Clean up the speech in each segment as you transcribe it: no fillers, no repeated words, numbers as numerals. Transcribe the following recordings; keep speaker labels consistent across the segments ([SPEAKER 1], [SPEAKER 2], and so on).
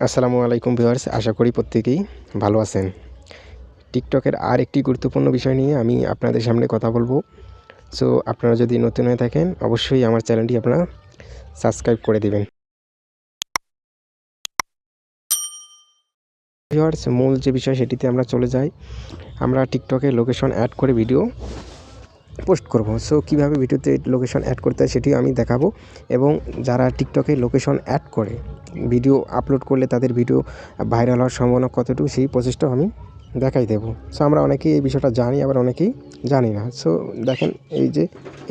[SPEAKER 1] আসসালামু আলাইকুম ভিউয়ার্স, আশা করি প্রত্যেকেই ভালো আছেন। টিকটকের আর একটি গুরুত্বপূর্ণ বিষয় নিয়ে আমি আপনাদের সামনে কথা বলবো। সো আপনারা যদি নতুন হয়ে থাকেন অবশ্যই আমার চ্যানেলটি আপনারা সাবস্ক্রাইব করে দিবেন। ভিউয়ার্স, মূল যে বিষয় সেটিতে আমরা চলে যাই। আমরা টিকটকে লোকেশন অ্যাড করে ভিডিও পোস্ট করব। সো কীভাবে ভিডিওতে লোকেশন অ্যাড করতে হয় সেটিও আমি দেখাবো, এবং যারা টিকটকে লোকেশন অ্যাড করে ভিডিও আপলোড করলে তাদের ভিডিও ভাইরাল হওয়ার সম্ভাবনা কতটুকু সেই প্রসেসটাও আমি দেখাই দেবো। সো আমরা অনেকেই এই বিষয়টা জানি, আবার অনেকেই জানি না। সো দেখেন, এই যে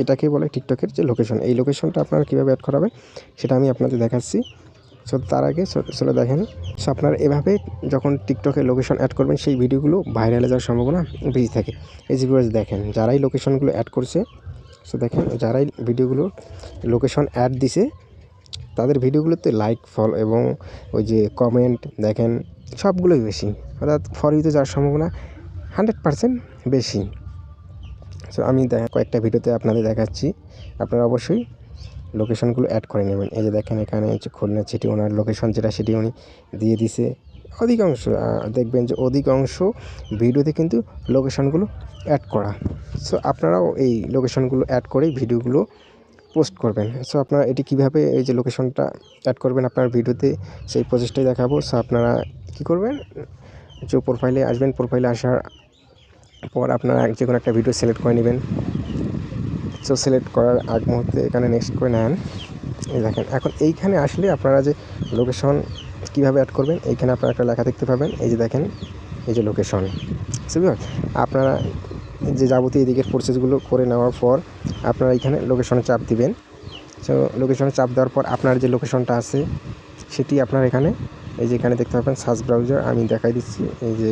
[SPEAKER 1] এটাকে বলে টিকটকের যে লোকেশন, এই লোকেশনটা আপনারা কীভাবে অ্যাড করাবেন সেটা আমি আপনাদের দেখাচ্ছি। সো তার আগে চলে দেখেন। সো আপনারা এভাবে যখন টিকটকে লোকেশন অ্যাড করবেন সেই ভিডিওগুলো ভাইরালে যাওয়ার সম্ভাবনা বেশি থাকে। এই যে ভিউয়ার্স দেখেন, যারাই লোকেশনগুলো অ্যাড করছে, সো দেখেন যারাই ভিডিওগুলো লোকেশন অ্যাড দিছে তাদের ভিডিওগুলোতে লাইক, ফলো এবং ওই যে কমেন্ট দেখেন সবগুলোই বেশি, অর্থাৎ ফর ইউতে যাওয়ার সম্ভাবনা 100% বেশি। সো আমি কয়েকটা ভিডিওতে আপনাদের দেখাচ্ছি, আপনারা অবশ্যই লোকেশনগুলো অ্যাড করে নেবেন। এই যে দেখেন, এখানে হচ্ছে খুলনা সিটি, ওনার লোকেশন যেটা সেটি উনি দিয়ে দিছে। অধিকাংশ দেখবেন যে অধিকাংশ ভিডিওতে কিন্তু লোকেশনগুলো অ্যাড করা। সো আপনারাও এই লোকেশনগুলো অ্যাড করেই ভিডিওগুলো পোস্ট করবেন। সো আপনারা এটি কীভাবে এই যে লোকেশনটা অ্যাড করবেন আপনার ভিডিওতে সেই প্রসেসটাই দেখাবো। সো আপনারা কী করবেন, যে প্রোফাইলে আসবেন, প্রোফাইলে আসার পর আপনারা যে কোনো একটা ভিডিও সিলেক্ট করে নেবেন। সো সিলেক্ট করার আগ মুহূর্তে এখানে নেক্সট করে নেন। এই দেখেন, এখন এইখানে আসলে আপনারা যে লোকেশন কীভাবে অ্যাড করবেন, এইখানে আপনারা একটা লেখা দেখতে পাবেন। এই যে দেখেন, এই যে লোকেশন। সো আপনারা যে যাবতীয় এদিকের প্রসেসগুলো করে নেওয়ার পর আপনারা এইখানে লোকেশনে চাপ দিবেন। সো লোকেশনে চাপ দেওয়ার পর আপনার যে লোকেশনটা আছে সেটি আপনার এখানে, এই যে এখানে দেখতে পাবেন সার্চ ব্রাউজার, আমি দেখাই দিচ্ছি। এই যে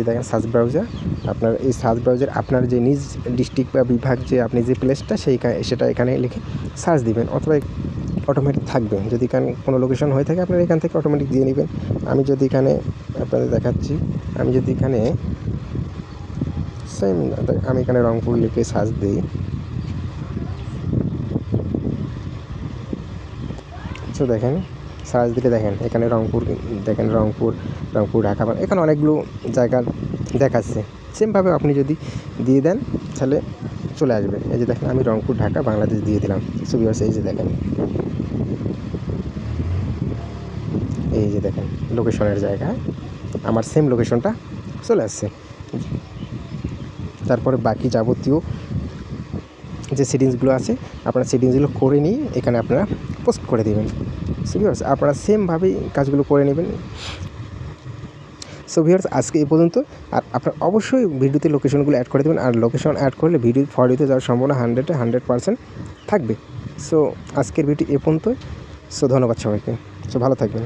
[SPEAKER 1] দেখেন সার্চ ব্রাউজার, আপনার এই সার্চ ব্রাউজার আপনার যে নিজ ডিস্ট্রিক্ট বা বিভাগ, যে আপনি যে প্লেসটা সেটা এখানে লিখে সার্চ দিবেন, অথবা অটোমেটিক থাকবে। যদি এখানে কোনো লোকেশন হয়ে থাকে আপনারা এখান থেকে অটোমেটিক দিয়ে নেবেন। আমি যদি এখানে আপনাদের দেখাচ্ছি, আমি যদি এখানে সেম, আমি এখানে রংপুর লিখে সার্চ দিই। সো দেখেন, সার্চ দিলে দেখেন এখানে রংপুর, দেখেন রংপুর ঢাকা, এখানে অনেকগুলো জায়গা দেখাচ্ছে। সেমভাবে আপনি যদি দিয়ে দেন তাহলে চলে আসবে। এই যে দেখেন, আমি রংপুর ঢাকা বাংলাদেশ দিয়ে দিলাম। সো ভিউয়ার্স, এই যে দেখেন, এই যে দেখেন লোকেশনের জায়গায় আমার সেম লোকেশনটা চলে আসছে। তারপরে বাকি যাবতীয় যে সেটিংসগুলো আছে আপনারা সেটিংসগুলো করে নিয়ে এখানে আপনারা পোস্ট করে দেবেন। সো ভিউয়ার্স, আপনারা সেমভাবেই কাজগুলো করে নেবেন। সো ভিউয়ার্স, আজকে এই পর্যন্ত। আর আপনারা অবশ্যই ভিডিওতে লোকেশনগুলো অ্যাড করে দেবেন, আর লোকেশন অ্যাড করলে ভিডিও ফর ইউতে যাওয়ার সম্ভাবনা 100% থাকবে। সো আজকের ভিডিও এ পর্যন্ত। সো ধন্যবাদ সবাইকে। সো ভালো থাকবেন।